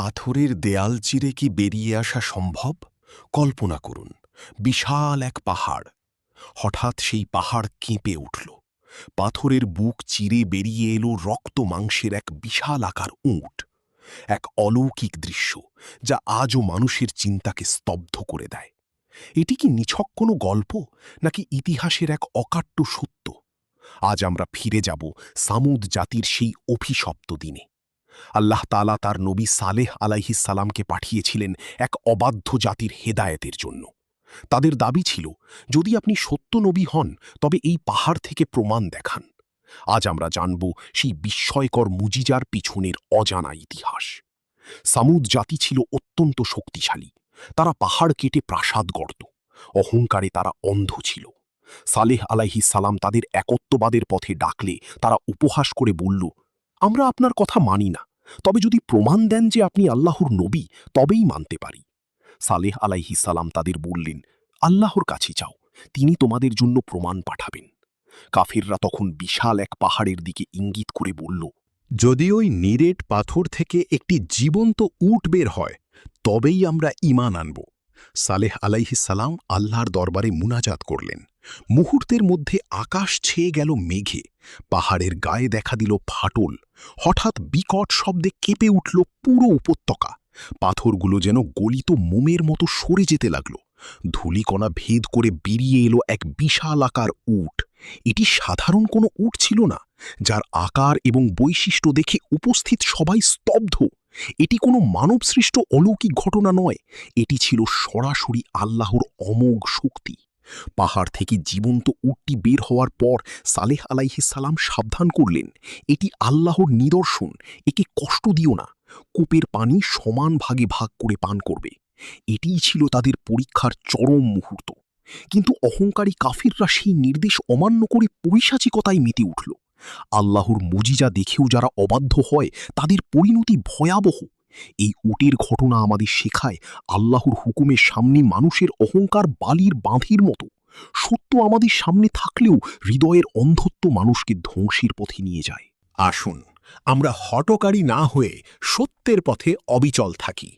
পাথরের দেয়াল চিরে কি বেরিয়ে আসা সম্ভব? কল্পনা করুন, বিশাল এক পাহাড়। হঠাৎ সেই পাহাড় কেঁপে উঠল। পাথরের বুক চিরে বেরিয়ে এলো রক্ত মাংসের এক বিশাল আকার উট। এক অলৌকিক দৃশ্য, যা আজও মানুষের চিন্তাকে স্তব্ধ করে দেয়। এটি কি নিছক কোনো গল্প, নাকি ইতিহাসের এক অকাট্য সত্য? আজ আমরা ফিরে যাব সামুদ জাতির সেই অভিশপ্ত দিনে। আল্লাহ তাআলা তার নবী সালেহ আলাইহিস সালামকে পাঠিয়েছিলেন এক অবাধ্য জাতির হেদায়েতের জন্য। তাদের দাবি ছিল, যদি আপনি সত্য নবী হন তবে এই পাহাড় থেকে প্রমাণ দেখান। আজ আমরা জানব সেই বিস্ময়কর মুজিজার পিছনের অজানা ইতিহাস। সামুদ জাতি ছিল অত্যন্ত শক্তিশালী। তারা পাহাড় কেটে প্রাসাদ গড়ত। অহংকারে তারা অন্ধ ছিল। সালেহ আলাইহিস সালাম তাদের একত্ববাদের পথে ডাকলে তারা উপহাস করে বলল, আমরা আপনার কথা মানি না, তবে যদি প্রমাণ দেন যে আপনি আল্লাহর নবী, তবেই মানতে পারি। সালেহ আলাইহিস সালাম তাদের বললেন, আল্লাহর কাছে যাও, তিনি তোমাদের জন্য প্রমাণ পাঠাবেন। কাফিররা তখন বিশাল এক পাহাড়ের দিকে ইঙ্গিত করে বলল, যদি ওই নিরেট পাথর থেকে একটি জীবন্ত উট বের হয়, তবেই আমরা ঈমান আনব। সালেহ আলাইহিস সালাম আল্লাহর দরবারে মুনাজাত করলেন। মুহূর্তের মধ্যে আকাশ ছেয়ে গেল মেঘে। পাহাড়ের গায়ে দেখা দিল ফাটল। হঠাৎ বিকট শব্দে কেঁপে উঠল পুরো উপত্যকা। পাথরগুলো যেন গলিত মোমের মতো সরে যেতে লাগল। ধূলিকণা ভেদ করে বেরিয়ে এলো এক বিশাল আকার উট। এটি সাধারণ কোনো উট ছিল না, যার আকার এবং বৈশিষ্ট্য দেখে উপস্থিত সবাই স্তব্ধ। এটি কোনো মানবসৃষ্ট অলৌকিক ঘটনা নয়, এটি ছিল সরাসরি আল্লাহর অমোঘ শক্তি। পাহাড় থেকে জীবন্ত উটটি বের হওয়ার পর সালেহ আলাইহিস সালাম সাবধান করলেন, এটি আল্লাহর নিদর্শন, একে কষ্ট দিও না। কূপের পানি সমান ভাগে ভাগ করে পান করবে। এটিই ছিল তাদের পরীক্ষার চরম মুহূর্ত। কিন্তু অহংকারী কাফিররা সেই নির্দেশ অমান্য করে পৈশাচিকতায় মেতে উঠল। আল্লাহর মুজিজা দেখেও যারা অবাধ্য হয়, তাদের পরিণতি ভয়াবহ। এই উটের ঘটনা আমাদের শেখায়, আল্লাহর হুকুমের সামনে মানুষের অহংকার বালির বাঁধের মতো। সত্য আমাদের সামনে থাকলেও হৃদয়ের অন্ধত্ব মানুষকে ধ্বংসের পথে নিয়ে যায়। আসুন আমরা হঠকারী না হয়ে সত্যের পথে অবিচল থাকি।